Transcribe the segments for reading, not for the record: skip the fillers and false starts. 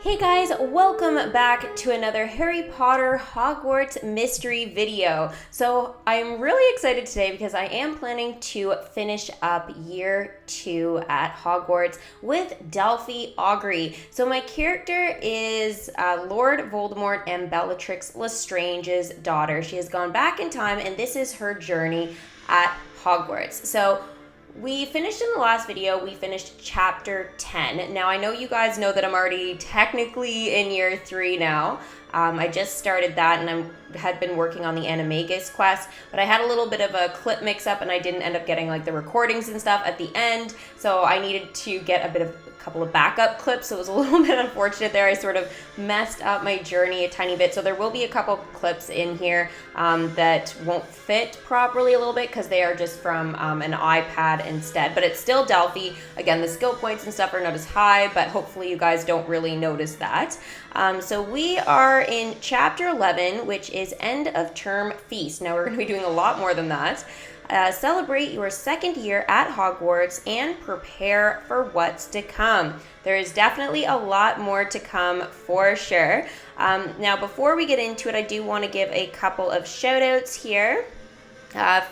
Hey guys, welcome back to another Harry Potter Hogwarts mystery video. So I'm really excited today because I am planning to finish up year 2 at Hogwarts with Delphi Augury. So my character is Lord Voldemort and Bellatrix Lestrange's daughter. She has gone back in time and this is her journey at Hogwarts. So we finished in the last video, we finished chapter 10. Now I know you guys know that I'm already technically in year 3 now. I just started that and I had been working on the Animagus quest, but I had a little bit of a clip mix up and I didn't end up getting like the recordings and stuff at the end. So I needed to get a couple of backup clips. So it was a little bit unfortunate there. I sort of messed up my journey a tiny bit. So there will be a couple clips in here that won't fit properly a little bit because they are just from an iPad instead. But it's still Delphi. Again, the skill points and stuff are not as high, but hopefully you guys don't really notice that. So we are in chapter 11, which is End of Term Feast. Now we're going to be doing a lot more than that. Celebrate your second year at Hogwarts and prepare for what's to come. There is definitely a lot more to come for sure. Now, before we get into it, I do want to give a couple of shout outs here.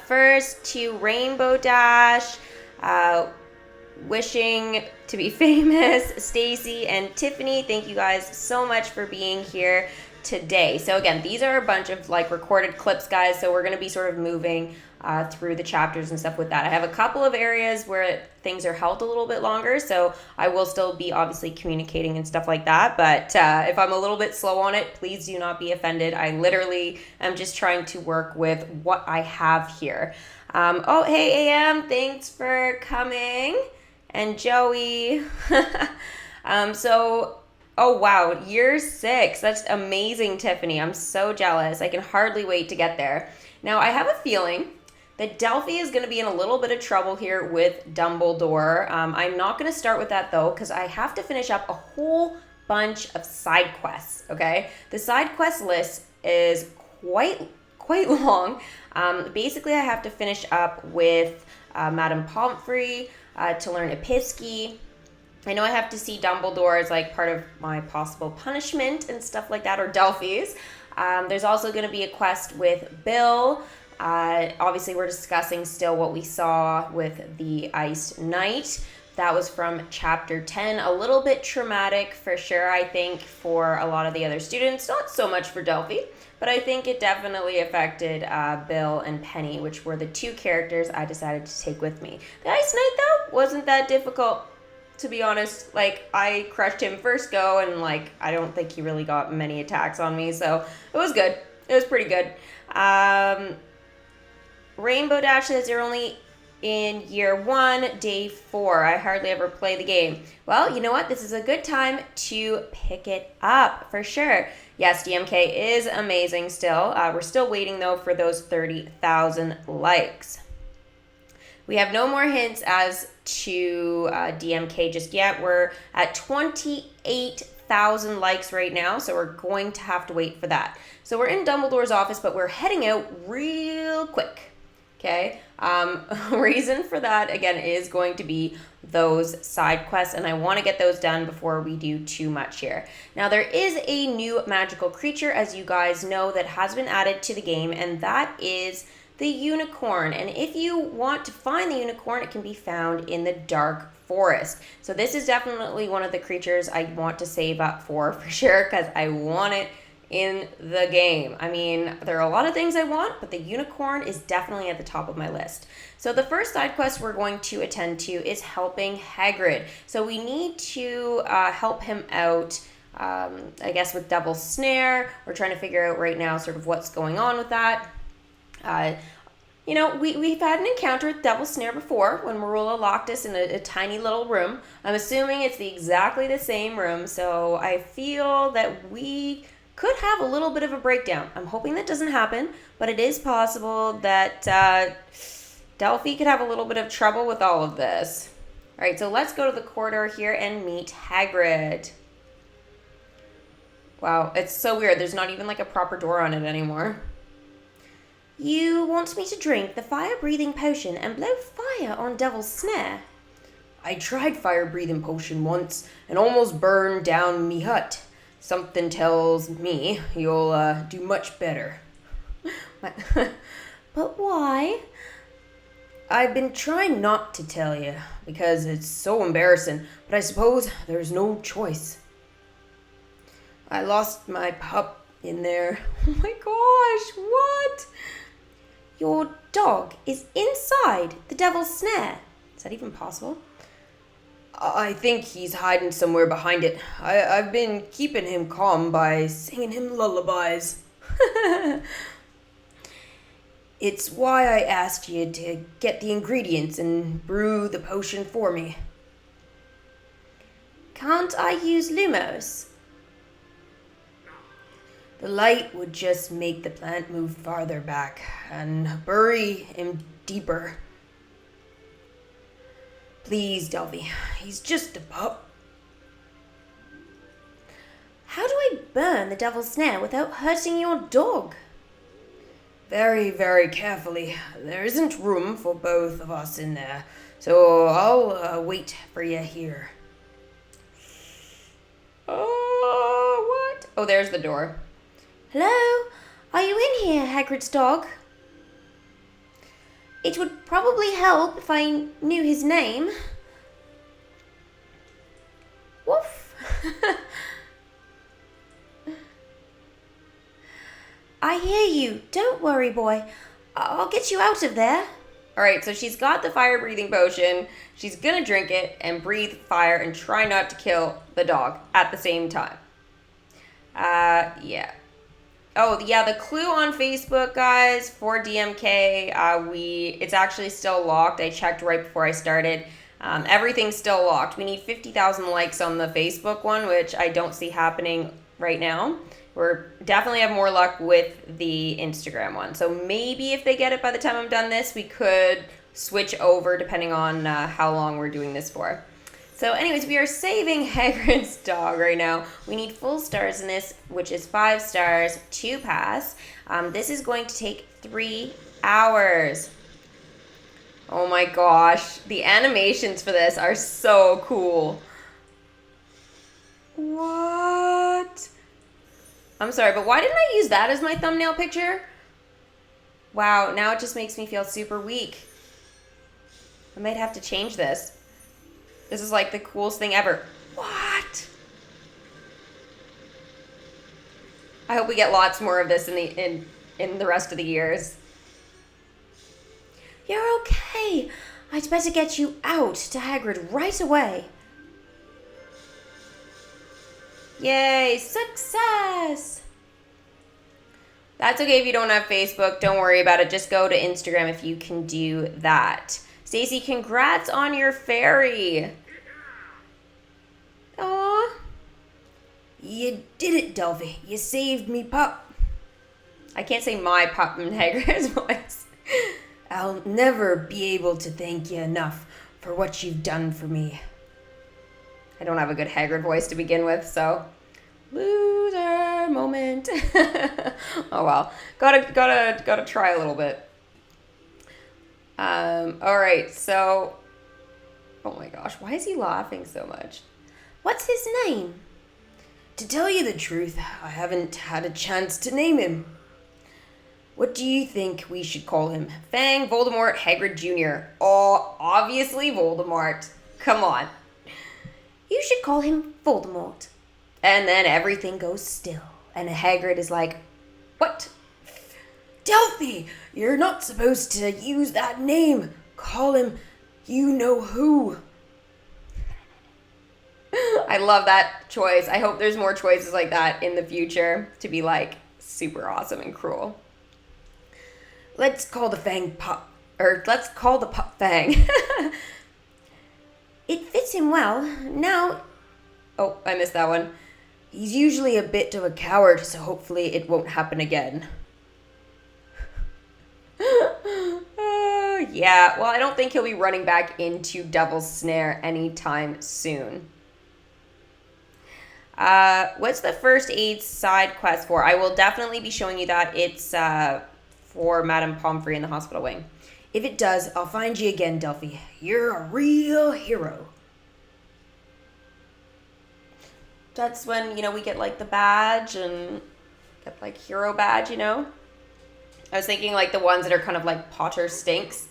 First to Rainbow Dash, wishing to be famous, Stacy and Tiffany. Thank you guys so much for being here today. So again, these are a bunch of like recorded clips, guys. So we're going to be sort of moving through the chapters and stuff with that. I have a couple of areas where things are held a little bit longer, so I will still be obviously communicating and stuff like that. But if I'm a little bit slow on it, please do not be offended. I literally am just trying to work with what I have here. Oh, hey, AM, thanks for coming. And Joey. Oh wow, year 6. That's amazing, Tiffany. I'm so jealous. I can hardly wait to get there. Now, I have a feeling that Delphi is going to be in a little bit of trouble here with Dumbledore. I'm not going to start with that though, because I have to finish up a whole bunch of side quests, okay? The side quest list is quite long. Basically, I have to finish up with Madame Pomfrey to learn Episky. I know I have to see Dumbledore as like part of my possible punishment and stuff like that, or Delphi's. There's also going to be a quest with Bill. Obviously, we're discussing still what we saw with the Iced Knight. That was from chapter 10. A little bit traumatic for sure, I think, for a lot of the other students. Not so much for Delphi, but I think it definitely affected Bill and Penny, which were the 2 characters I decided to take with me. The Iced Knight, though, wasn't that difficult. To be honest, like, I crushed him first go, and, like, I don't think he really got many attacks on me, so it was good. It was pretty good. Rainbow Dash says you're only in year 1, day 4. I hardly ever play the game. Well, you know what? This is a good time to pick it up, for sure. Yes, DMK is amazing still. We're still waiting, though, for those 30,000 likes. We have no more hints as to DMK just yet. We're at 28,000 likes right now, so we're going to have to wait for that. So we're in Dumbledore's office, but we're heading out real quick, okay? Reason for that, again, is going to be those side quests, and I want to get those done before we do too much here. Now, there is a new magical creature, as you guys know, that has been added to the game, and that is the unicorn. And if you want to find the unicorn, it can be found in the dark forest. So this is definitely one of the creatures I want to save up for sure, because I want it in the game. I mean, there are a lot of things I want, but the unicorn is definitely at the top of my list. So the first side quest we're going to attend to is helping Hagrid. So we need to help him out, I guess, with Devil's Snare. We're trying to figure out right now sort of what's going on with that. You know, we've had an encounter with Devil's Snare before when Marilla locked us in a tiny little room. I'm assuming it's exactly the same room, so I feel that we could have a little bit of a breakdown. I'm hoping that doesn't happen, but it is possible that Delphi could have a little bit of trouble with all of this. All right, so let's go to the corridor here and meet Hagrid. Wow, it's so weird. There's not even like a proper door on it anymore. You want me to drink the fire-breathing potion and blow fire on Devil's Snare? I tried fire-breathing potion once and almost burned down me hut. Something tells me you'll do much better. But why? I've been trying not to tell you because it's so embarrassing, but I suppose there's no choice. I lost my pup in there. Oh my gosh, what? Your dog is inside the devil's snare. Is that even possible? I think he's hiding somewhere behind it. I've been keeping him calm by singing him lullabies. It's why I asked you to get the ingredients and brew the potion for me. Can't I use Lumos? The light would just make the plant move farther back and bury him deeper. Please, Delphi, he's just a pup. How do I burn the devil's snare without hurting your dog? Very, very carefully. There isn't room for both of us in there, so I'll wait for you here. Oh, what? Oh, there's the door. Hello? Are you in here, Hagrid's dog? It would probably help if I knew his name. Woof. I hear you. Don't worry, boy. I'll get you out of there. All right, so she's got the fire-breathing potion. She's going to drink it and breathe fire and try not to kill the dog at the same time. Yeah. Oh, yeah, the clue on Facebook, guys, for DMK, it's actually still locked. I checked right before I started. Everything's still locked. We need 50,000 likes on the Facebook one, which I don't see happening right now. We're definitely have more luck with the Instagram one. So maybe if they get it by the time I'm done this, we could switch over depending on how long we're doing this for. So anyways, we are saving Hagrid's dog right now. We need full stars in this, which is 5 stars to pass. This is going to take 3 hours. Oh my gosh. The animations for this are so cool. What? I'm sorry, but why didn't I use that as my thumbnail picture? Wow, now it just makes me feel super weak. I might have to change this. This is like the coolest thing ever. What? I hope we get lots more of this in the rest of the years. You're okay. I'd better get you out to Hagrid right away. Yay, success! That's okay if you don't have Facebook. Don't worry about it. Just go to Instagram if you can do that. Stacey, congrats on your fairy. Aw. You did it, Delphi. You saved me pup. I can't say my pup in Hagrid's voice. I'll never be able to thank you enough for what you've done for me. I don't have a good Hagrid voice to begin with, so loser moment. Oh well, gotta try a little bit. All right, so, oh my gosh, why is he laughing so much? What's his name? To tell you the truth, I haven't had a chance to name him. What do you think we should call him? Fang, Voldemort, Hagrid Jr. Oh, obviously Voldemort. Come on. You should call him Voldemort. And then everything goes still. And Hagrid is like, what? Delphi, you're not supposed to use that name. Call him you-know-who. I love that choice. I hope there's more choices like that in the future to be like super awesome and cruel. Let's call the Fang pup, or let's call the pup Fang. It fits him well. Now, oh, I missed that one. He's usually a bit of a coward, so hopefully it won't happen again. Yeah, well, I don't think he'll be running back into Devil's Snare anytime soon. What's the first aid side quest for? I will definitely be showing you that. It's for Madame Pomfrey in the hospital wing. If it does, I'll find you again, Delphi. You're a real hero. That's when, you know, we get like the badge and get like hero badge, you know? I was thinking like the ones that are kind of like Potter stinks.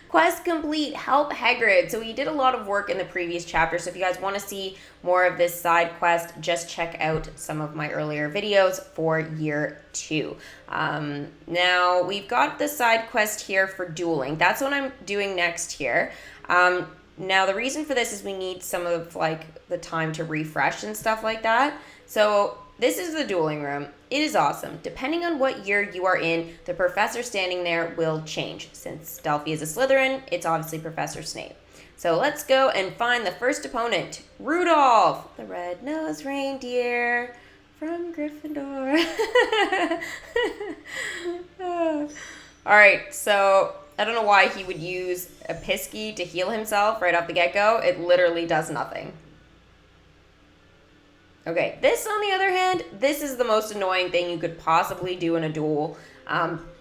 Quest complete, help Hagrid. So we did a lot of work in the previous chapter. So if you guys want to see more of this side quest, just check out some of my earlier videos for year 2. Now we've got the side quest here for dueling. That's what I'm doing next here. Now the reason for this is we need some of like the time to refresh and stuff like that. So this is the dueling room. It is awesome. Depending on what year you are in, the professor standing there will change. Since Delphi is a Slytherin, it's obviously Professor Snape. So let's go and find the first opponent, Rudolph, the red-nosed reindeer from Gryffindor. All right, so I don't know why he would use a Pisky to heal himself right off the get-go. It literally does nothing. Okay, this on the other hand, this is the most annoying thing you could possibly do in a duel.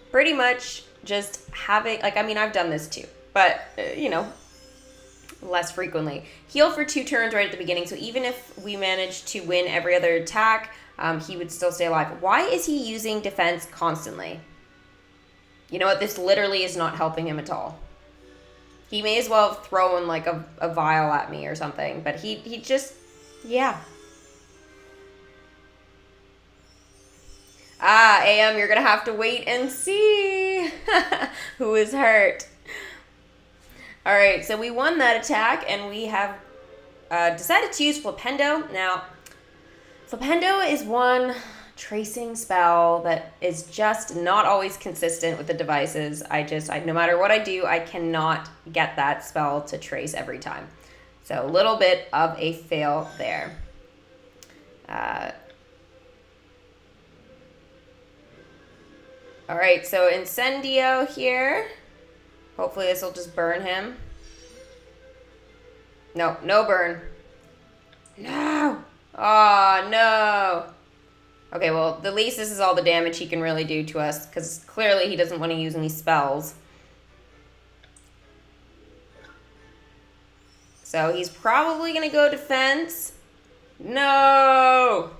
Pretty much just having, like, I mean, I've done this too, but, you know, less frequently. Heal for 2 turns right at the beginning, so even if we manage to win every other attack, he would still stay alive. Why is he using defense constantly? You know what, this literally is not helping him at all. He may as well have thrown, like, a vial at me or something, but he just, yeah. AM, you're going to have to wait and see who is hurt. All right, so we won that attack, and we have decided to use Flipendo. Now, Flipendo is one tracing spell that is just not always consistent with the devices. No matter what I do, I cannot get that spell to trace every time. So a little bit of a fail there. All right, so Incendio here. Hopefully this will just burn him. No, no burn. No! Oh, no! Okay, well, at least this is all the damage he can really do to us, because clearly he doesn't want to use any spells. So he's probably going to go defense. No!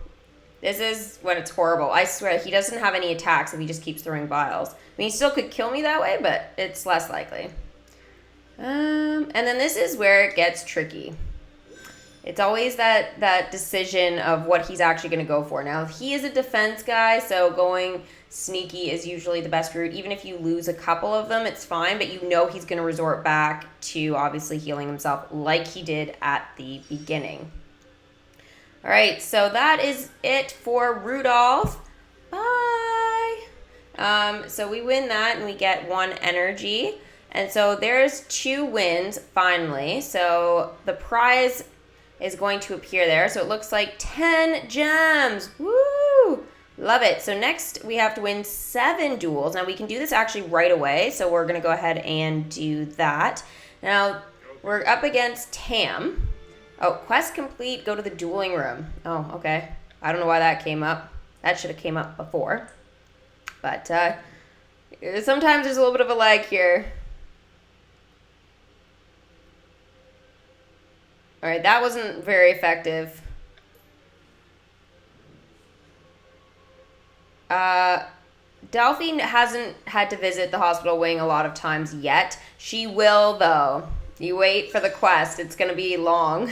This is when it's horrible. I swear, he doesn't have any attacks if he just keeps throwing vials. I mean, he still could kill me that way, but it's less likely. And then this is where it gets tricky. It's always that decision of what he's actually going to go for. Now, he is a defense guy, so going sneaky is usually the best route. Even if you lose a couple of them, it's fine, but you know he's going to resort back to obviously healing himself like he did at the beginning. All right, so that is it for Rudolph. Bye. So we win that, and we get 1 energy. And so there's 2 wins, finally. So the prize is going to appear there. So it looks like 10 gems. Woo! Love it. So next we have to win 7 duels. Now we can do this actually right away. So we're going to go ahead and do that. Now we're up against Tam. Oh, quest complete, go to the dueling room. Oh, okay. I don't know why that came up. That should have came up before. But sometimes there's a little bit of a lag here. All right, that wasn't very effective. Delphine hasn't had to visit the hospital wing a lot of times yet. She will, though. You wait for the quest. It's going to be long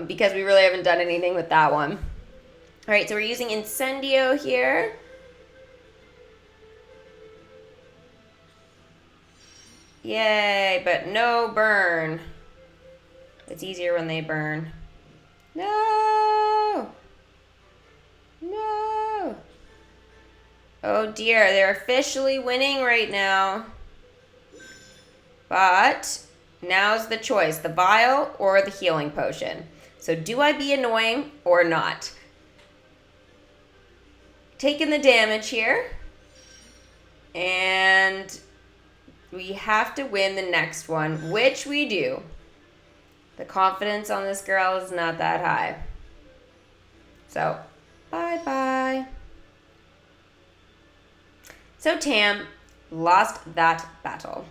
because we really haven't done anything with that one. All right, so we're using Incendio here. Yay, but no burn. It's easier when they burn. No! No! Oh dear, they're officially winning right now. But now's the choice, the vial or the healing potion. So do I be annoying or not? Taking the damage here. And we have to win the next one, which we do. The confidence on this girl is not that high. So, bye-bye. So Tam, lost that battle.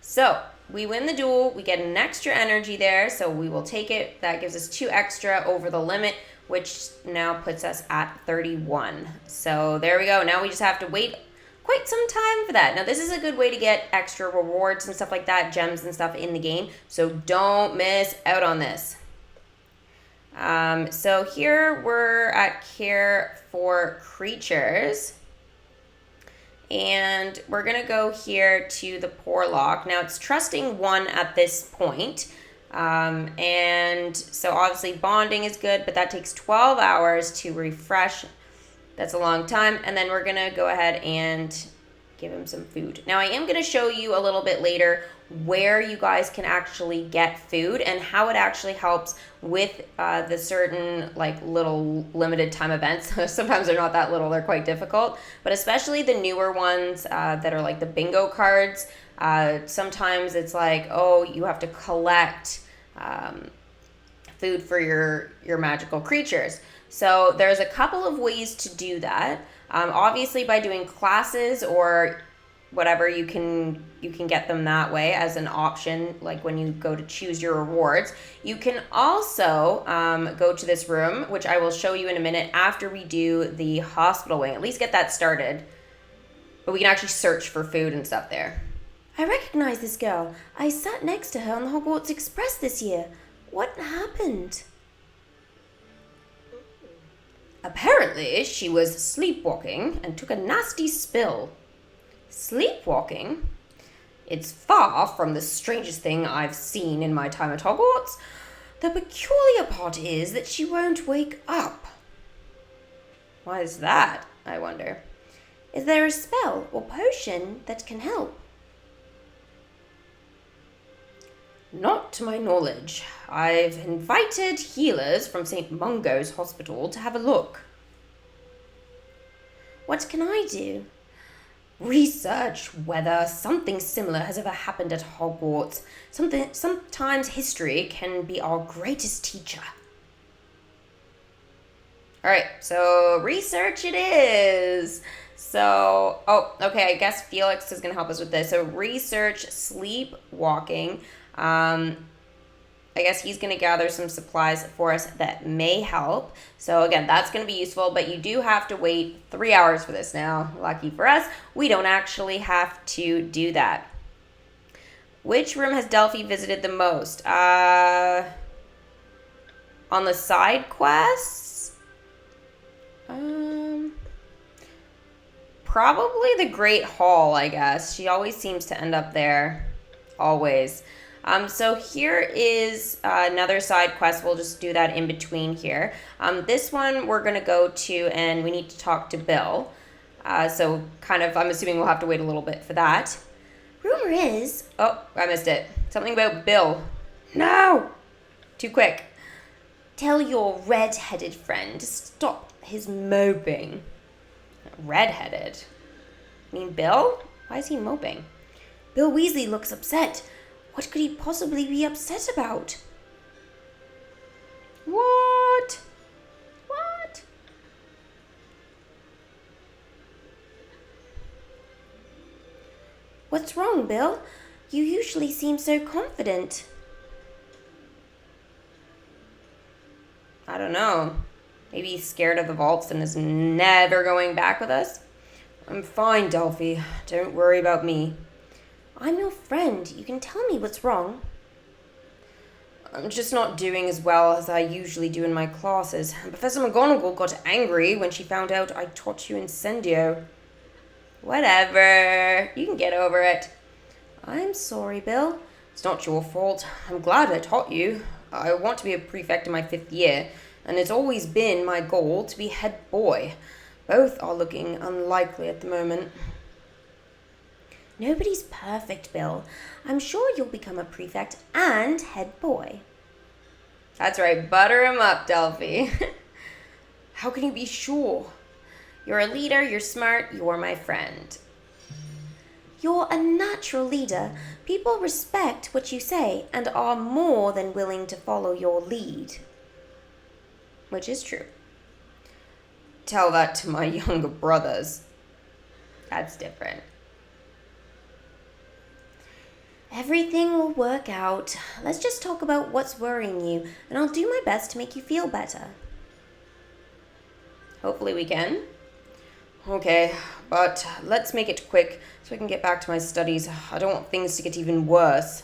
So we win the duel. We get an extra energy there, so we will take it. That gives us 2 extra over the limit, which now puts us at 31. So there we go. Now we just have to wait quite some time for that. Now this is a good way to get extra rewards and stuff like that, gems and stuff in the game. So don't miss out on this. So here we're at care for creatures. And we're going to go here to the Porlock. Now, it's trusting 1 at this point. And so, obviously, bonding is good, but that takes 12 hours to refresh. That's a long time. And then we're going to go ahead and give him some food. Now, I am going to show you a little bit later where you guys can actually get food and how it actually helps with the certain like little limited time events. Sometimes they're not that little, they're quite difficult, but especially the newer ones that are like the bingo cards. Sometimes it's like, oh, you have to collect food for your magical creatures. So there's a couple of ways to do that. Obviously by doing classes or whatever, you can get them that way as an option, like when you go to choose your rewards. You can also go to this room, which I will show you in a minute after we do the hospital wing. At least get that started. But we can actually search for food and stuff there. I recognize this girl. I sat next to her on the Hogwarts Express this year. What happened? Apparently, she was sleepwalking and took a nasty spill. Sleepwalking? It's far from the strangest thing I've seen in my time at Hogwarts. The peculiar part is that she won't wake up. Why is that, I wonder? Is there a spell or potion that can help? Not to my knowledge. I've invited healers from St. Mungo's Hospital to have a look. What can I do? Research whether something similar has ever happened at Hogwarts. Sometimes history can be our greatest teacher. All right, so research it is. So, okay, I guess Felix is going to help us with this. So research sleepwalking. I guess he's going to gather some supplies for us that may help. So again, that's going to be useful, but you do have to wait 3 hours for this now. Lucky for us, we don't actually have to do that. Which room has Delphi visited the most? On the side quests? Probably the Great Hall, I guess. She always seems to end up there. Always. So here is another side quest. We'll just do that in between here. This one we're going to go to and we need to talk to Bill. So kind of, I'm assuming we'll have to wait a little bit for that. Rumor is... Oh, I missed it. Something about Bill. No! Too quick. Tell your red-headed friend to stop his moping. Red-headed? You mean Bill? Why is he moping? Bill Weasley looks upset. What could he possibly be upset about? What? What's wrong, Bill? You usually seem so confident. I don't know. Maybe he's scared of the vaults and is never going back with us? I'm fine, Delphi. Don't worry about me. I'm your friend. You can tell me what's wrong. I'm just not doing as well as I usually do in my classes. Professor McGonagall got angry when she found out I taught you Incendio. Whatever. You can get over it. I'm sorry, Bill. It's not your fault. I'm glad I taught you. I want to be a prefect in my 5th year, and it's always been my goal to be head boy. Both are looking unlikely at the moment. Nobody's perfect, Bill. I'm sure you'll become a prefect and head boy. That's right. Butter him up, Delphi. How can you be sure? You're a leader, you're smart, you're my friend. You're a natural leader. People respect what you say and are more than willing to follow your lead. Which is true. Tell that to my younger brothers. That's different. Everything will work out. Let's just talk about what's worrying you, and I'll do my best to make you feel better. Hopefully we can. Okay, but let's make it quick so I can get back to my studies. I don't want things to get even worse.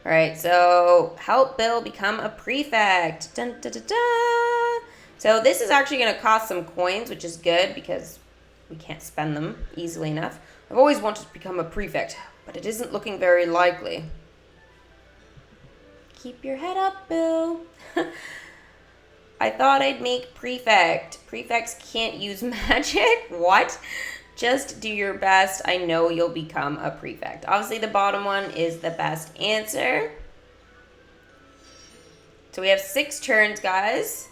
Alright, so help Bill become a prefect. Dun, dun, dun, dun. So this is actually going to cost some coins, which is good because we can't spend them easily enough. I've always wanted to become a prefect, but it isn't looking very likely. Keep your head up, Bill. I thought I'd make prefect. Prefects can't use magic? What? Just do your best. I know you'll become a prefect. Obviously, the bottom one is the best answer. So we have 6 turns, guys.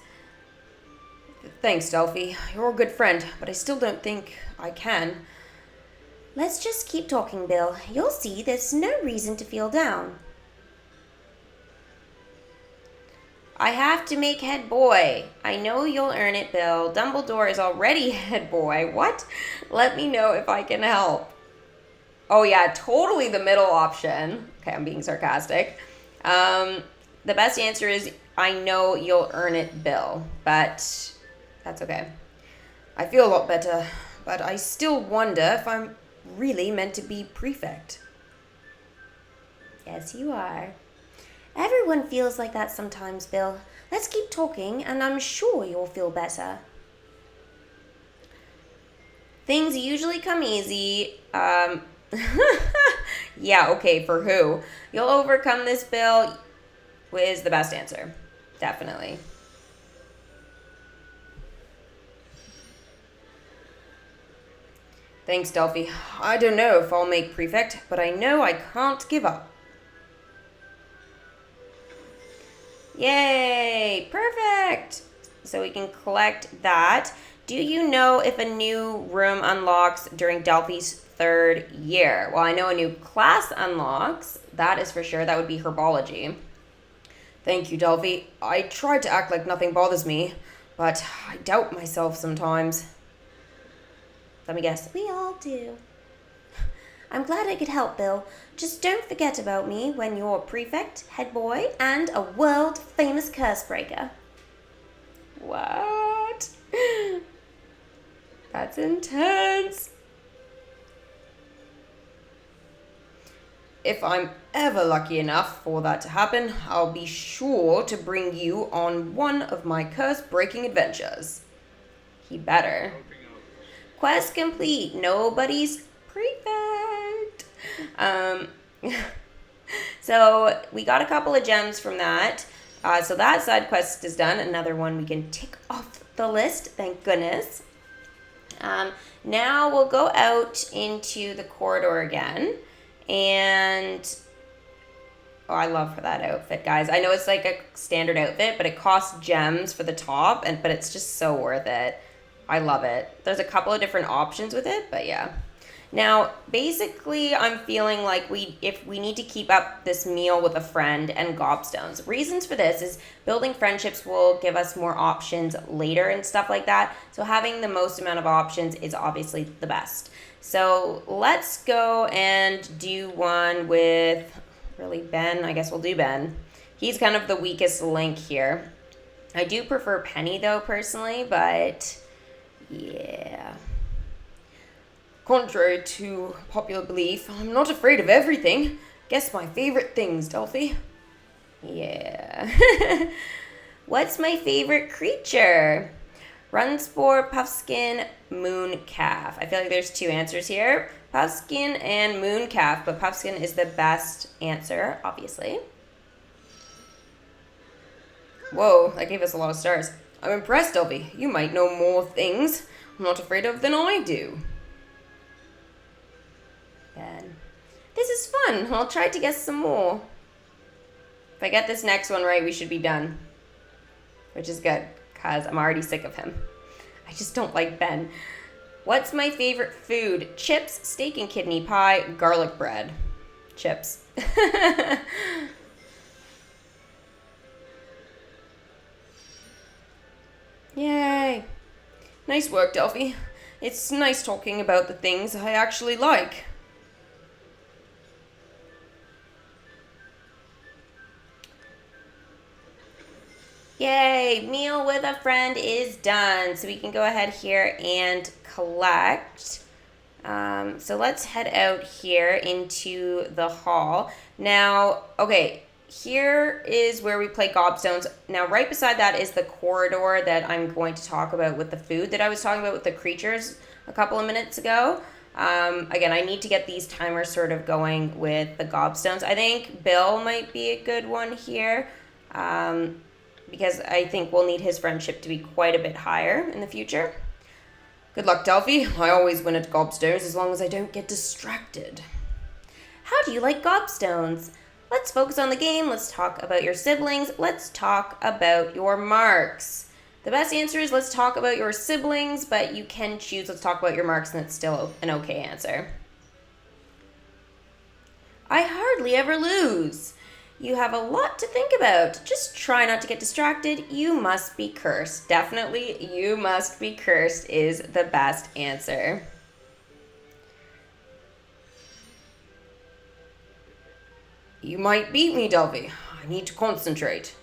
Thanks, Delphi. You're a good friend, but I still don't think I can. Let's just keep talking, Bill. You'll see there's no reason to feel down. I have to make head boy. I know you'll earn it, Bill. Dumbledore is already head boy. What? Let me know if I can help. Oh yeah, totally the middle option. Okay, I'm being sarcastic. The best answer is I know you'll earn it, Bill. But that's okay. I feel a lot better, but I still wonder if I'm really meant to be prefect. Yes, you are. Everyone feels like that sometimes, Bill. Let's keep talking, and I'm sure you'll feel better. Things usually come easy. Yeah, okay, for who? You'll overcome this, Bill, is the best answer. Definitely. Thanks, Delphi. I don't know if I'll make prefect, but I know I can't give up. Yay! Perfect! So we can collect that. Do you know if a new room unlocks during Delphi's 3rd year? Well, I know a new class unlocks. That is for sure. That would be herbology. Thank you, Delphi. I try to act like nothing bothers me, but I doubt myself sometimes. Let me guess. We all do. I'm glad I could help, Bill. Just don't forget about me when you're prefect, head boy, and a world-famous curse breaker. What? That's intense. If I'm ever lucky enough for that to happen, I'll be sure to bring you on one of my curse-breaking adventures. He better. Quest complete. Nobody's prefect. So we got a couple of gems from that. So that side quest is done. Another one we can tick off the list. Thank goodness. Now we'll go out into the corridor again. And oh, I love that outfit, guys. I know it's like a standard outfit, but it costs gems for the top, but it's just so worth it. I love it. There's a couple of different options with it, but yeah. Now, basically, I'm feeling like if we need to keep up this meal with a friend and gobstones. Reasons for this is building friendships will give us more options later and stuff like that. So having the most amount of options is obviously the best. So let's go and do one with, really, Ben. I guess we'll do Ben. He's kind of the weakest link here. I do prefer Penny, though, personally, but yeah. Contrary to popular belief, I'm not afraid of everything. Guess my favorite things, Delphi. Yeah. What's my favorite creature? Runspore, Puffskin, Mooncalf. I feel like there's 2 answers here. Puffskin and Mooncalf, but Puffskin is the best answer, obviously. Whoa, that gave us a lot of stars. I'm impressed, Delphi. You might know more things I'm not afraid of than I do. Ben. This is fun. I'll try to guess some more. If I get this next one right, we should be done. Which is good, because I'm already sick of him. I just don't like Ben. What's my favorite food? Chips, steak and kidney pie, garlic bread. Chips. Yay. Nice work, Delphi. It's nice talking about the things I actually like. Yay, meal with a friend is done. So we can go ahead here and collect. So let's head out here into the hall. Now, okay, here is where we play gobstones. Now, right beside that is the corridor that I'm going to talk about with the food that I was talking about with the creatures a couple of minutes ago. Again, I need to get these timers sort of going with the gobstones. I think Bill might be a good one here, because I think we'll need his friendship to be quite a bit higher in the future. Good luck, Delphi. I always win at gobstones as long as I don't get distracted. How do you like gobstones? Let's focus on the game. Let's talk about your siblings. Let's talk about your marks. The best answer is let's talk about your siblings, but you can choose let's talk about your marks, and it's still an okay answer. I hardly ever lose. You have a lot to think about. Just try not to get distracted. You must be cursed. Definitely, you must be cursed is the best answer. You might beat me, Delphi. I need to concentrate.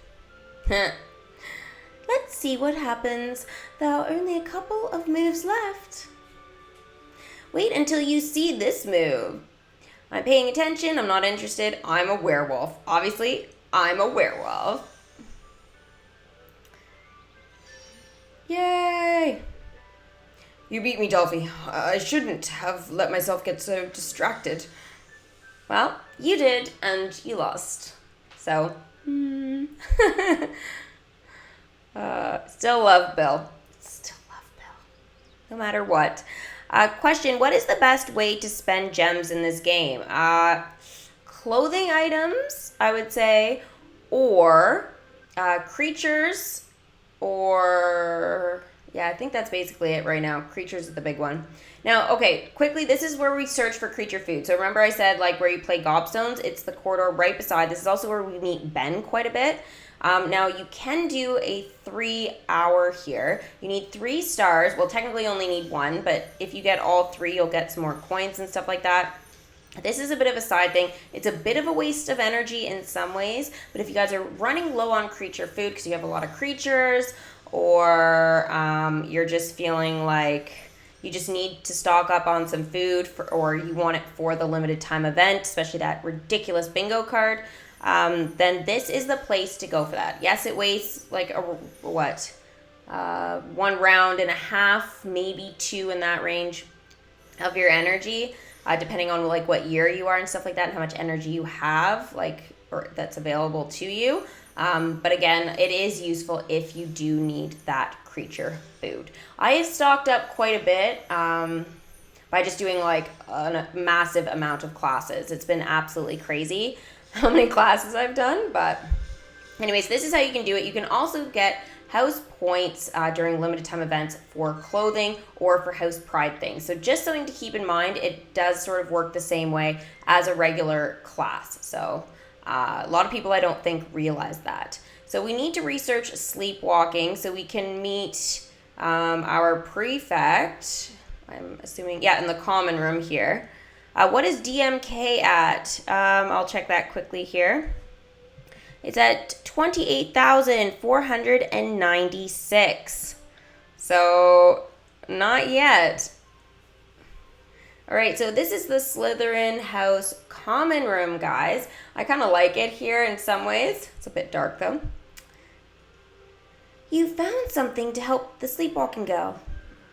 Let's see what happens. There are only a couple of moves left. Wait until you see this move. I'm paying attention. I'm not interested. I'm a werewolf. Obviously, I'm a werewolf. Yay! You beat me, Delphi. I shouldn't have let myself get so distracted. Well, you did, and you lost. So, Still love Bill. Still love Bill. No matter what. Question, what is the best way to spend gems in this game? Clothing items, I would say, or creatures, or... Yeah, I think that's basically it right now. Creatures is the big one. Now, okay, quickly, this is where we search for creature food. So remember I said, like, where you play gobstones? It's the corridor right beside. This is also where we meet Ben quite a bit. Now, you can do a 3-hour here. You need 3 stars. Well, technically you only need 1, but if you get all 3, you'll get some more coins and stuff like that. This is a bit of a side thing. It's a bit of a waste of energy in some ways, but if you guys are running low on creature food because you have a lot of creatures, or you're just feeling like you just need to stock up on some food, or you want it for the limited time event, especially that ridiculous bingo card, then this is the place to go for that. Yes, it wastes like 1 round and a half, maybe 2 in that range of your energy, depending on like what year you are and stuff like that, and how much energy you have, like, or that's available to you. But again, it is useful if you do need that creature food. I have stocked up quite a bit by just doing like a massive amount of classes. It's been absolutely crazy how many classes I've done. But anyways, this is how you can do it. You can also get house points during limited time events for clothing or for house pride things. So just something to keep in mind. It does sort of work the same way as a regular class. So a lot of people, I don't think, realize that. So we need to research sleepwalking so we can meet our prefect, I'm assuming, yeah, in the common room here. What is DMK at? I'll check that quickly here. It's at 28,496. So not yet. All right, so this is the Slytherin house common room, guys. I kind of like it here in some ways. It's a bit dark, though. You found something to help the sleepwalking go.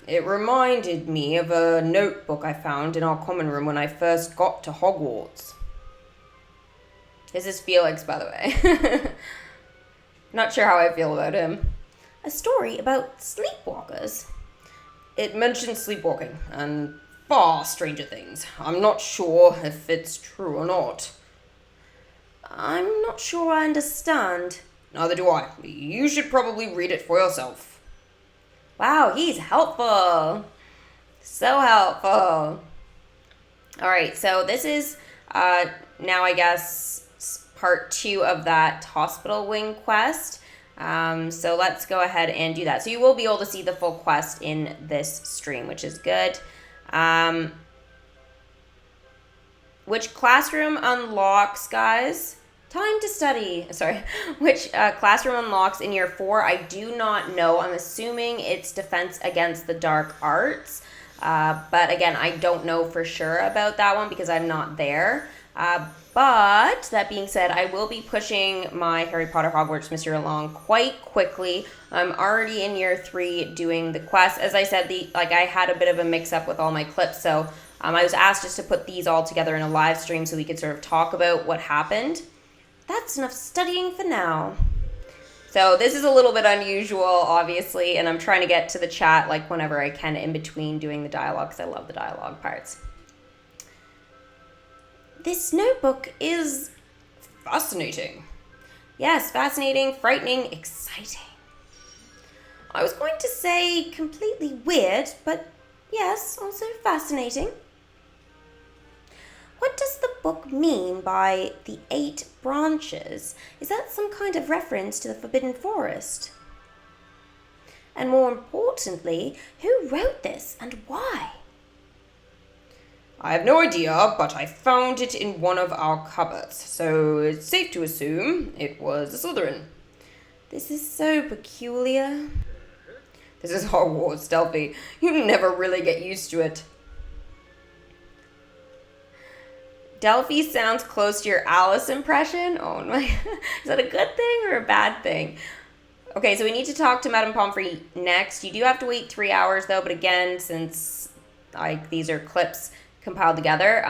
It reminded me of a notebook I found in our common room when I first got to Hogwarts. This is Felix, by the way. Not sure how I feel about him. A story about sleepwalkers. It mentions sleepwalking and far stranger things. I'm not sure if it's true or not. I'm not sure I understand. Neither do I. You should probably read it for yourself. Wow, he's helpful. So helpful. All right, so this is now, I guess, part 2 of that hospital wing quest. So let's go ahead and do that. So you will be able to see the full quest in this stream, which is good. Which classroom unlocks, guys? Time to study. Sorry. Which classroom unlocks in year 4? I do not know. I'm assuming it's defense against the dark arts. But again, I don't know for sure about that one because I'm not there. But that being said, I will be pushing my Harry Potter Hogwarts Mystery along quite quickly. I'm already in year 3 doing the quest. As I said, I had a bit of a mix-up with all my clips, so I was asked just to put these all together in a live stream so we could sort of talk about what happened. That's enough studying for now. So this is a little bit unusual, obviously, and I'm trying to get to the chat like whenever I can in between doing the dialogue because I love the dialogue parts. This notebook is fascinating. Yes, fascinating, frightening, exciting. I was going to say completely weird, but yes, also fascinating. What does the book mean by the 8 branches? Is that some kind of reference to the Forbidden Forest? And more importantly, who wrote this and why? I have no idea, but I found it in one of our cupboards, so it's safe to assume it was a Slytherin. This is so peculiar. This is Hogwarts, Delphi. You never really get used to it. Delphi sounds close to your Alice impression. Oh my, is that a good thing or a bad thing? Okay, so we need to talk to Madame Pomfrey next. You do have to wait 3 hours though, but again, since these are clips compiled together,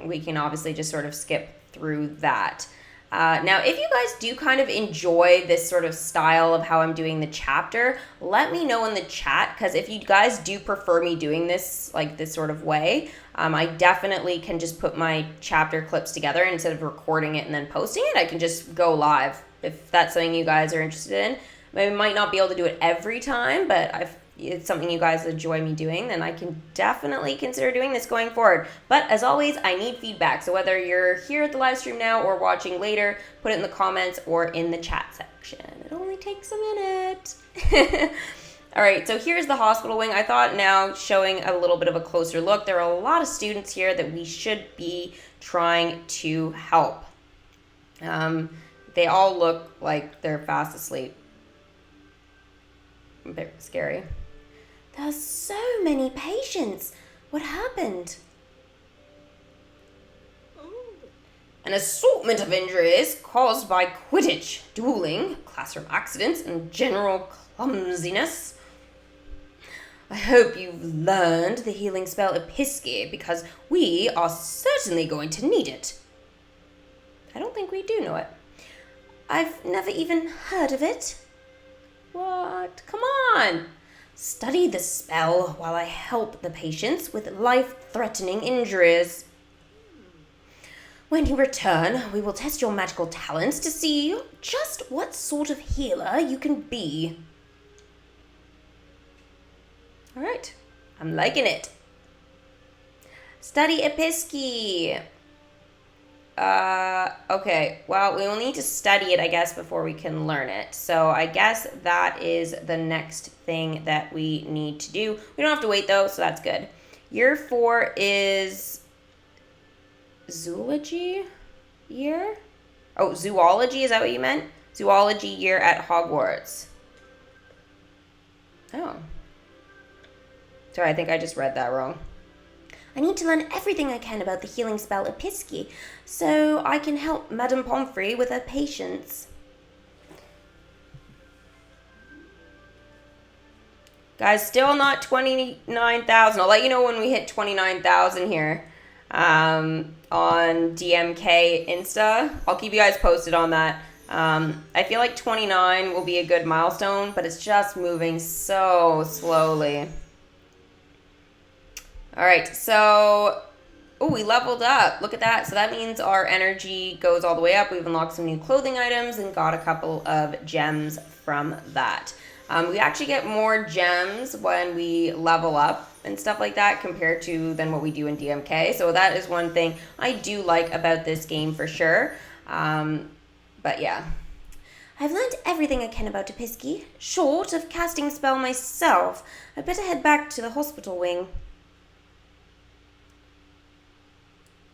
we can obviously just sort of skip through that. Now, if you guys do kind of enjoy this sort of style of how I'm doing the chapter, let me know in the chat, because if you guys do prefer me doing this, like this sort of way, I definitely can just put my chapter clips together instead of recording it and then posting it. I can just go live if that's something you guys are interested in. I might not be able to do it every time, but if it's something you guys enjoy me doing, then I can definitely consider doing this going forward. But as always, I need feedback. So whether you're here at the live stream now or watching later, put it in the comments or in the chat section. It only takes a minute. All right, so here's the hospital wing. I thought now showing a little bit of a closer look, there are a lot of students here that we should be trying to help. They all look like they're fast asleep. A bit scary. There's so many patients. What happened? An assortment of injuries caused by Quidditch, dueling, classroom accidents, and general clumsiness. I hope you've learned the healing spell Episci, because we are certainly going to need it. I don't think we do know it. I've never even heard of it. What? Come on! Study the spell while I help the patients with life-threatening injuries. When you return, we will test your magical talents to see just what sort of healer you can be. All right. I'm liking it. Study Episci. Okay, well, we will need to study it, I guess, before we can learn it. So I guess that is the next thing that we need to do. We don't have to wait, though, so that's good. Year 4 is zoology year? Oh, zoology, is that what you meant? Zoology year at Hogwarts. Oh. Sorry, I think I just read that wrong. I need to learn everything I can about the healing spell Episci, so I can help Madame Pomfrey with her patients. Guys, still not 29,000. I'll let you know when we hit 29,000 here on DMK Insta. I'll keep you guys posted on that. I feel like 29 will be a good milestone, but it's just moving so slowly. All right, so, we leveled up. Look at that. So that means our energy goes all the way up. We've unlocked some new clothing items and got a couple of gems from that. We actually get more gems when we level up and stuff like that compared to than what we do in DMK. So that is one thing I do like about this game for sure. But yeah. I've learned everything I can about Episci, short of casting a spell myself. I'd better head back to the hospital wing.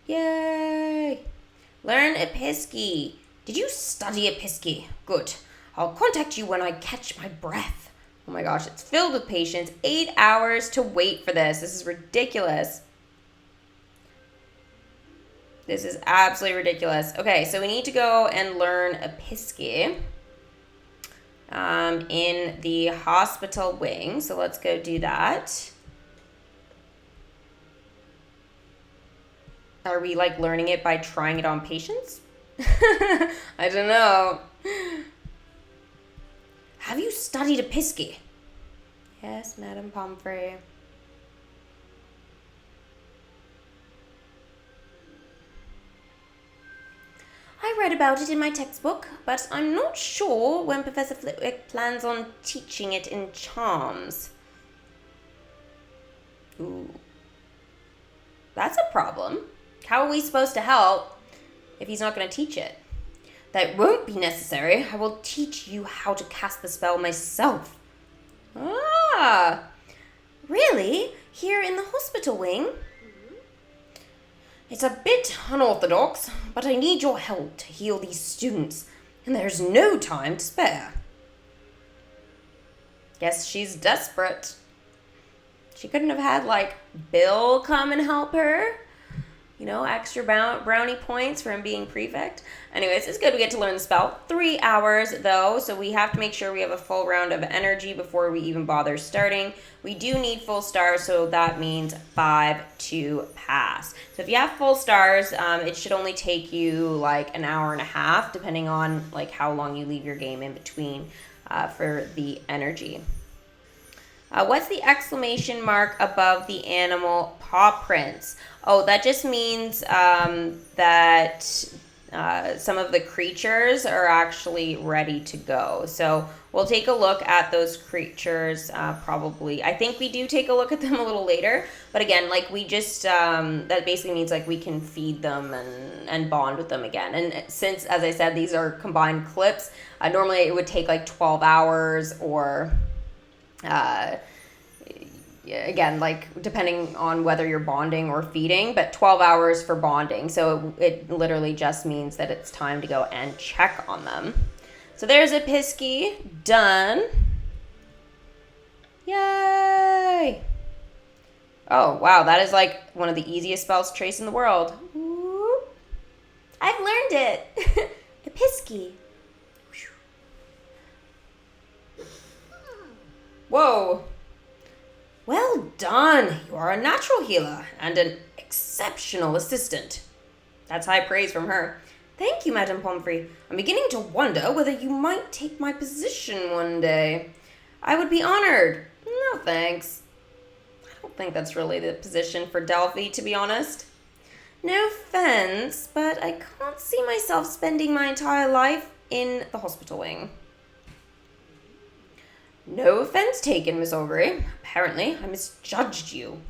Yay! Learn Episky. Did you study Episky? Good. I'll contact you when I catch my breath. Oh my gosh, it's filled with patience. 8 hours to wait for this. This is ridiculous. This is absolutely ridiculous. Okay, so we need to go and learn Episky in the hospital wing. So let's go do that. Are we like learning it by trying it on patients? I don't know. Have you studied Episky? Yes, Madam Pomfrey. I read about it in my textbook, but I'm not sure when Professor Flitwick plans on teaching it in charms. Ooh. That's a problem. How are we supposed to help if he's not going to teach it? That won't be necessary. I will teach you how to cast the spell myself. Ah, really? Here in the hospital wing? It's a bit unorthodox, but I need your help to heal these students, and there's no time to spare. Guess she's desperate. She couldn't have had, like, Bill come and help her. You know, extra brownie points for him being prefect. Anyways, it's good we get to learn the spell. 3 hours, though, so we have to make sure we have a full round of energy before we even bother starting. We do need full stars, so that means 5 to pass. So if you have full stars, it should only take you like an hour and a half, depending on like how long you leave your game in between for the energy. What's the exclamation mark above the animal paw prints? Oh, that just means that some of the creatures are actually ready to go. So we'll take a look at those creatures probably. I think we do take a look at them a little later. But again, like we just, that basically means like we can feed them and bond with them again. And since, as I said, these are combined clips, normally it would take like 12 hours or... again, like depending on whether you're bonding or feeding, but 12 hours for bonding. So it literally just means that it's time to go and check on them. So there's Episky done. Yay! Oh, wow, that is like one of the easiest spells to trace in the world. Ooh. I've learned it. Episky. Whoa. Well done. You are a natural healer and an exceptional assistant. That's high praise from her. Thank you, Madame Pomfrey. I'm beginning to wonder whether you might take my position one day. I would be honored. No, thanks. I don't think that's really the position for Delphi, to be honest. No offense, but I can't see myself spending my entire life in the hospital wing. No offense taken, Miss Aubrey. Apparently, I misjudged you.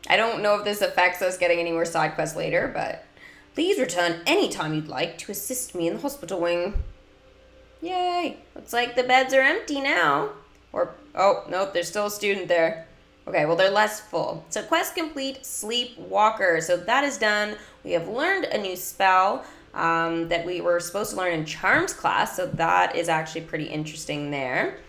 I don't know if this affects us getting any more side quests later, but please return anytime you'd like to assist me in the hospital wing. Yay! Looks like the beds are empty now. Or, oh, nope, there's still a student there. Okay, well, they're less full. So quest complete, Sleepwalker. So that is done. We have learned a new spell. That we were supposed to learn in Charms class, so that is actually pretty interesting there.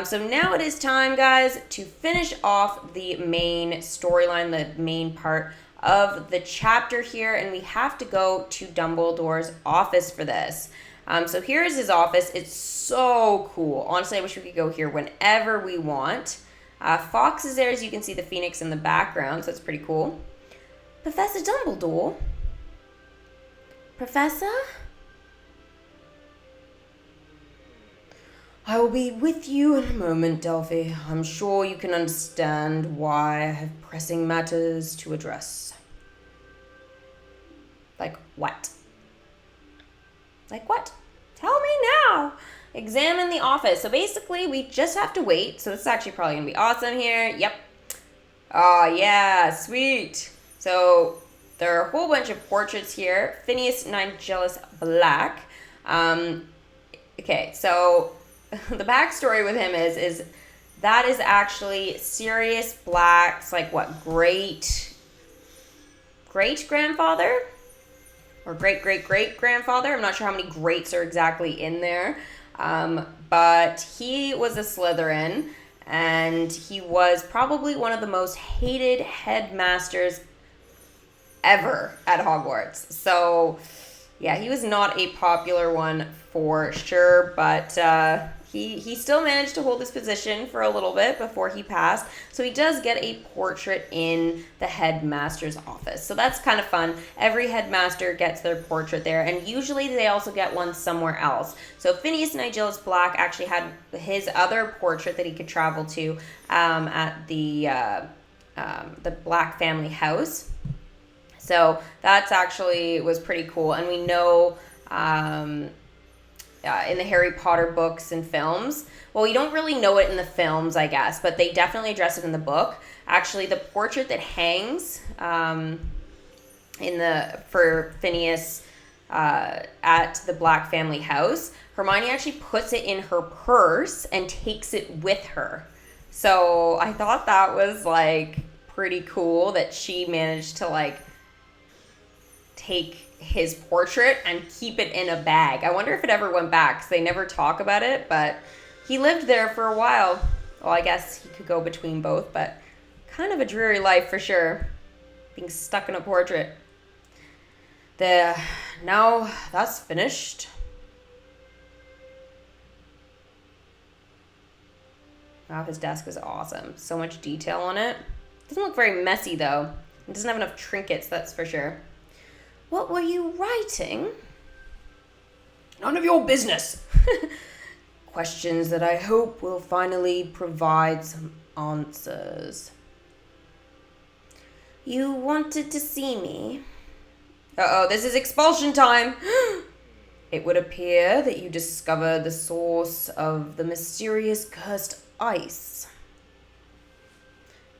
So now it is time, guys, to finish off the main storyline, the main part of the chapter here, and we have to go to Dumbledore's office for this. So here is his office. It's so cool. Honestly, I wish we could go here whenever we want. Fox is there, as you can see the phoenix in the background, so that's pretty cool. Professor Dumbledore? Professor? I will be with you in a moment, Delphi. I'm sure you can understand why I have pressing matters to address. Like what? Like what? Tell me now. Examine the office. So basically, we just have to wait. So this is actually probably going to be awesome here. Yep. Oh, yeah. Sweet. So... there are a whole bunch of portraits here. Phineas Nigellus Black. Okay, so the backstory with him is that is actually Sirius Black's, like, what, great-grandfather? or great-great-great-grandfather. I'm not sure how many greats are exactly in there. But he was a Slytherin, and he was probably one of the most hated headmasters ever at Hogwarts. So, yeah, he was not a popular one for sure, but he still managed to hold his position for a little bit before he passed. So he does get a portrait in the headmaster's office. So that's kind of fun. Every headmaster gets their portrait there, and usually they also get one somewhere else. So Phineas Nigellus Black actually had his other portrait that he could travel to at the Black family house. So that's actually was pretty cool. And we know in the Harry Potter books and films, well, you don't really know it in the films, I guess, but they definitely address it in the book. Actually, the portrait that hangs for Phineas at the Black family house, Hermione actually puts it in her purse and takes it with her. So I thought that was like pretty cool that she managed to like take his portrait and keep it in a bag. I wonder if it ever went back, because they never talk about it, but he lived there for a while. Well, I guess he could go between both, but kind of a dreary life for sure, being stuck in a portrait. There, now that's finished. Wow, his desk is awesome. So much detail on it. Doesn't look very messy though. It doesn't have enough trinkets, that's for sure. What were you writing? None of your business. Questions that I hope will finally provide some answers. You wanted to see me? Uh-oh, this is expulsion time. It would appear that you discovered the source of the mysterious cursed ice.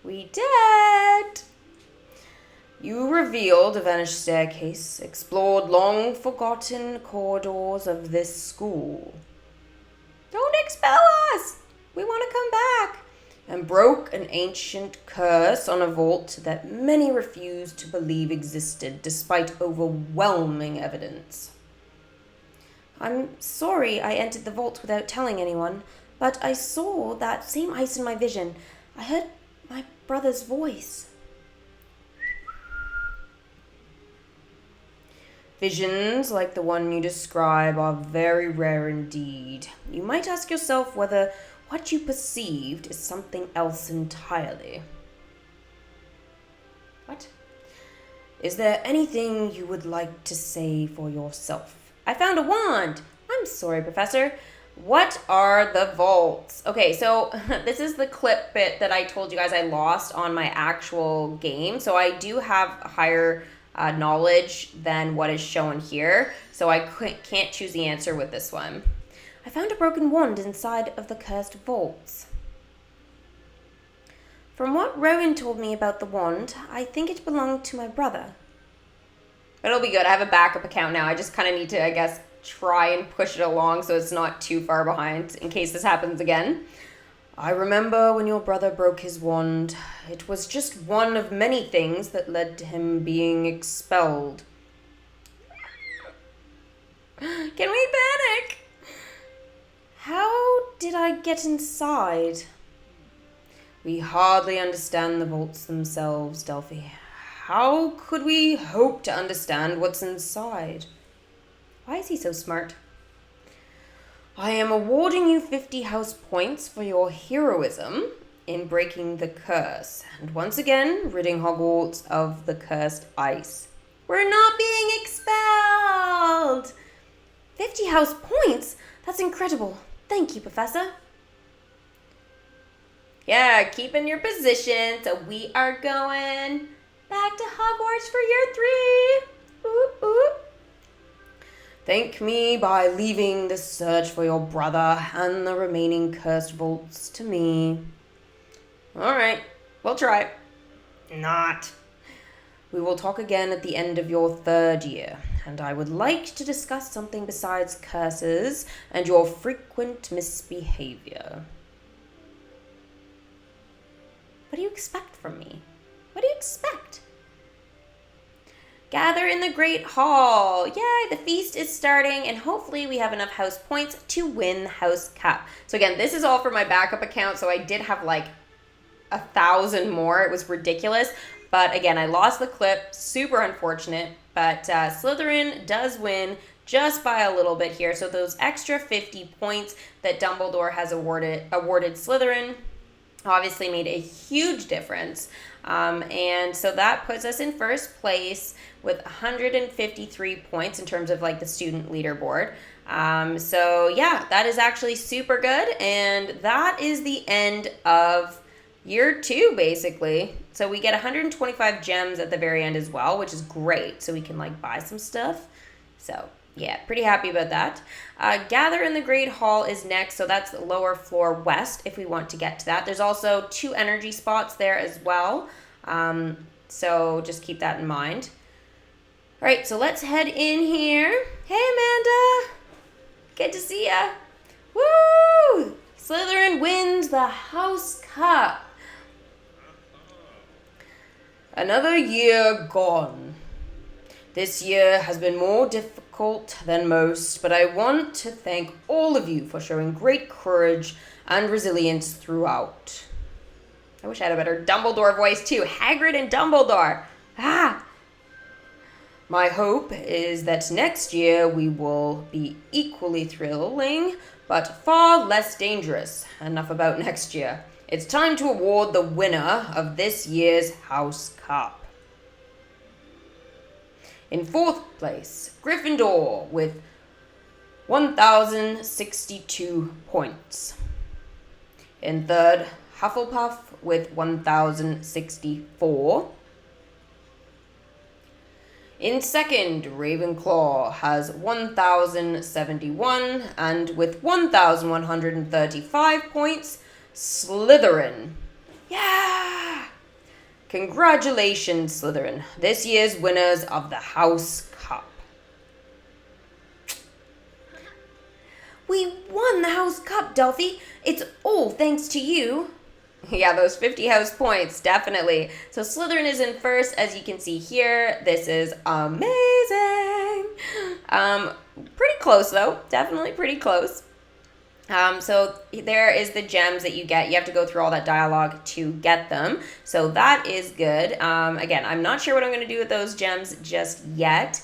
We did. You revealed a vanished staircase, explored long-forgotten corridors of this school. Don't expel us! We want to come back! And broke an ancient curse on a vault that many refused to believe existed, despite overwhelming evidence. I'm sorry I entered the vault without telling anyone, but I saw that same ice in my vision. I heard my brother's voice. Visions like the one you describe are very rare indeed. You might ask yourself whether what you perceived is something else entirely. What? Is there anything you would like to say for yourself? I found a wand! I'm sorry, Professor. What are the vaults? Okay, so this is the clip bit that I told you guys I lost on my actual game. So I do have higher knowledge than what is shown here, so I can't choose the answer with this one. I found a broken wand inside of the cursed vaults. From what Rowan told me about the wand, I think it belonged to my brother. It'll be good. I have a backup account now. I just kind of need to, I guess, try and push it along so it's not too far behind in case this happens again. I remember when your brother broke his wand. It was just one of many things that led to him being expelled. Can we panic? How did I get inside? We hardly understand the vaults themselves, Delphi. How could we hope to understand what's inside? Why is he so smart? I am awarding you 50 house points for your heroism in breaking the curse, and once again, ridding Hogwarts of the cursed ice. We're not being expelled! 50 house points? That's incredible. Thank you, Professor. Yeah, keep in your position. So we are going back to Hogwarts for year 3. Ooh, ooh. Thank me by leaving the search for your brother and the remaining cursed vaults to me. Alright, we'll try. Not. We will talk again at the end of your 3rd year, and I would like to discuss something besides curses and your frequent misbehavior. What do you expect from me? What do you expect? Gather in the Great Hall. Yay, the feast is starting, and hopefully we have enough house points to win the house cup. So again, this is all for my backup account, so I did have like 1,000 more. It was ridiculous. But again, I lost the clip. Super unfortunate. But Slytherin does win just by a little bit here. So those extra 50 points that Dumbledore has awarded Slytherin obviously made a huge difference. And so that puts us in first place with 153 points in terms of like the student leaderboard. So yeah, that is actually super good. And that is the end of year 2, basically. So we get 125 gems at the very end as well, which is great. So we can like buy some stuff. So yeah, pretty happy about that. Gather in the Great Hall is next. So that's the lower floor west if we want to get to that. There's also 2 energy spots there as well. So just keep that in mind. All right, so let's head in here. Hey, Amanda. Good to see ya. Woo! Slytherin wins the House Cup. Another year gone. This year has been more difficult than most, but I want to thank all of you for showing great courage and resilience throughout. I wish I had a better Dumbledore voice too. Hagrid and Dumbledore. My hope is that next year we will be equally thrilling, but far less dangerous. Enough about next year. It's time to award the winner of this year's House Cup. In 4th place, Gryffindor with 1,062 points. In 3rd, Hufflepuff with 1,064. In 2nd, Ravenclaw has 1,071, and with 1,135 points, Slytherin. Yeah! Congratulations, Slytherin, this year's winners of the House Cup. We won the House Cup, Delphi. It's all thanks to you. Yeah, those 50 house points, definitely. So Slytherin is in first, as you can see here. This is amazing. Pretty close, though. Definitely pretty close. So there is the gems that you get. You have to go through all that dialogue to get them. So that is good. Again, I'm not sure what I'm going to do with those gems just yet.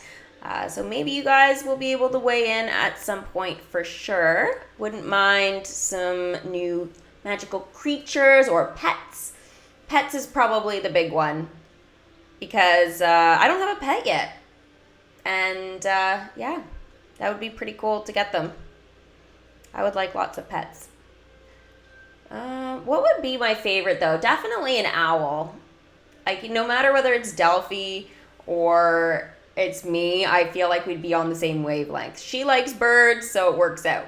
So maybe you guys will be able to weigh in at some point for sure. Wouldn't mind some new magical creatures or pets. Pets is probably the big one because I don't have a pet yet. And yeah, that would be pretty cool to get them. I would like lots of pets. What would be my favorite, though? Definitely an owl. Like, no matter whether it's Delphi or it's me, I feel like we'd be on the same wavelength. She likes birds, so it works out.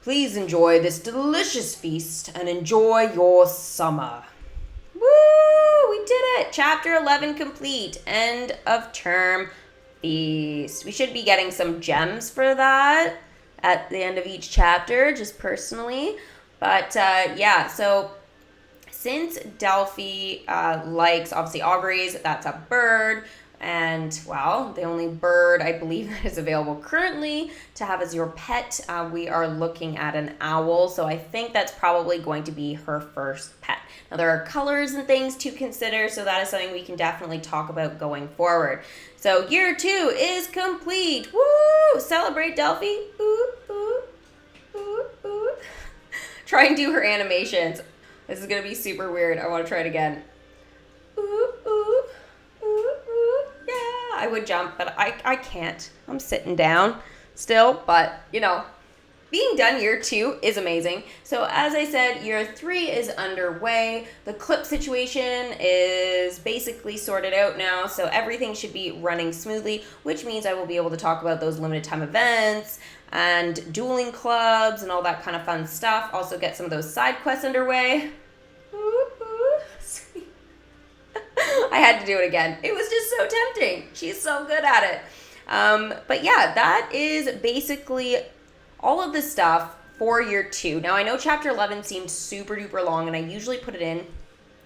Please enjoy this delicious feast and enjoy your summer. Woo! We did it! Chapter 11 complete. End of term feast. We should be getting some gems for that at the end of each chapter, just personally. But yeah, so since Delphi likes, obviously, auguries, that's a bird. And, well, the only bird I believe that is available currently to have as your pet, we are looking at an owl. So I think that's probably going to be her first pet. Now, there are colors and things to consider, so that is something we can definitely talk about going forward. So year 2 is complete. Woo! Celebrate, Delphi. Ooh, ooh, ooh, ooh. Try and do her animations. This is going to be super weird. I want to try it again. Ooh, ooh. Yeah, I would jump, but I can't. I'm sitting down still, but, you know, being done year 2 is amazing. So as I said, year 3 is underway. The clip situation is basically sorted out now, so everything should be running smoothly, which means I will be able to talk about those limited time events and dueling clubs and all that kind of fun stuff. Also get some of those side quests underway. I had to do it again. It was just so tempting. She's so good at it. But yeah, that is basically all of the stuff for year 2. Now, I know chapter 11 seemed super duper long, and I usually put it in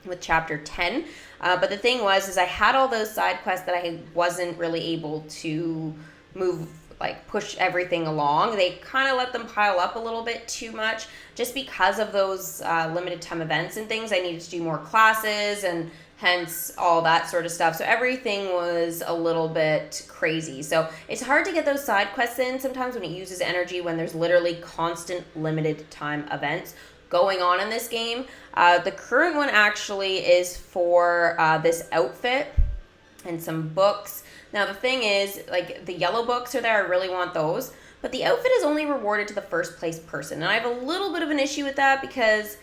with chapter 10. But the thing was, is I had all those side quests that I wasn't really able to move, like push everything along. They kind of let them pile up a little bit too much just because of those limited time events and things. I needed to do more classes and hence all that sort of stuff. So everything was a little bit crazy. So it's hard to get those side quests in sometimes when it uses energy, when there's literally constant limited time events going on in this game. The current one actually is for this outfit and some books. Now the thing is, like, the yellow books are there, I really want those, but the outfit is only rewarded to the first place person. And I have a little bit of an issue with that because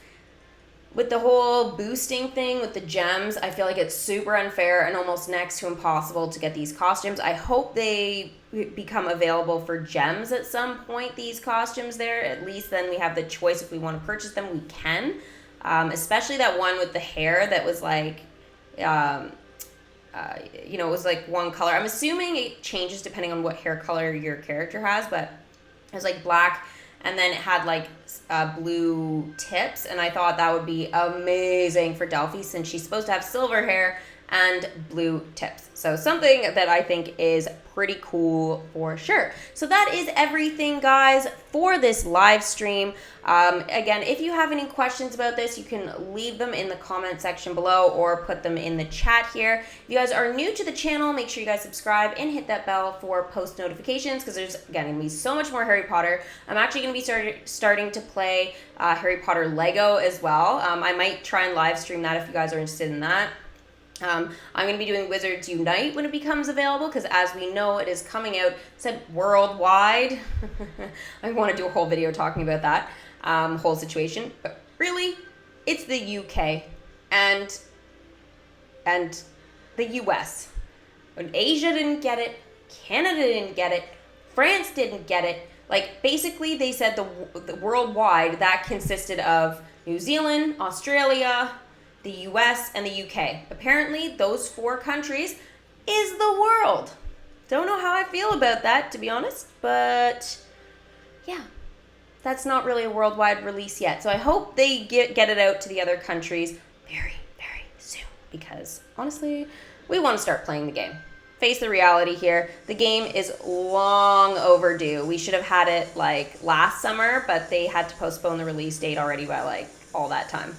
with the whole boosting thing with the gems, I feel like it's super unfair and almost next to impossible to get these costumes. I hope they become available for gems at some point, these costumes there. At least then we have the choice. If we want to purchase them, we can. Especially that one with the hair that was like, it was like one color. I'm assuming it changes depending on what hair color your character has, but it was like black, and then it had like blue tips, and I thought that would be amazing for Delphi since she's supposed to have silver hair and blue tips. So something that I think is pretty cool for sure. So that is everything, guys, for this live stream. Again, if you have any questions about this, you can leave them in the comment section below or put them in the chat here. If you guys are new to the channel, make sure you guys subscribe and hit that bell for post notifications because there's, again, going to be so much more Harry Potter. I'm actually going to be starting to play Harry Potter Lego as well. I might try and live stream that if you guys are interested in that. I'm going to be doing Wizards Unite when it becomes available because, as we know, it is coming out, said worldwide. I want to do a whole video talking about that whole situation, but really, it's the UK and the US. When Asia didn't get it, Canada didn't get it, France didn't get it. Like, basically, they said the worldwide, that consisted of New Zealand, Australia, the US, and the UK. Apparently, those 4 countries is the world. Don't know how I feel about that, to be honest, but yeah, that's not really a worldwide release yet. So I hope they get it out to the other countries very, very soon because, honestly, we want to start playing the game. Face the reality here. The game is long overdue. We should have had it, like, last summer, but they had to postpone the release date already by, like, all that time.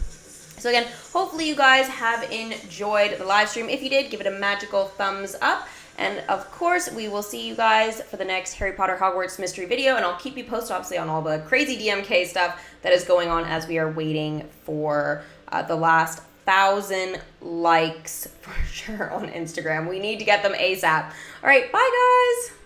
So again, hopefully you guys have enjoyed the live stream. If you did, give it a magical thumbs up. And of course, we will see you guys for the next Harry Potter Hogwarts Mystery video. And I'll keep you posted, obviously, on all the crazy DMK stuff that is going on as we are waiting for the last 1,000 likes for sure on Instagram. We need to get them ASAP. All right, bye, guys.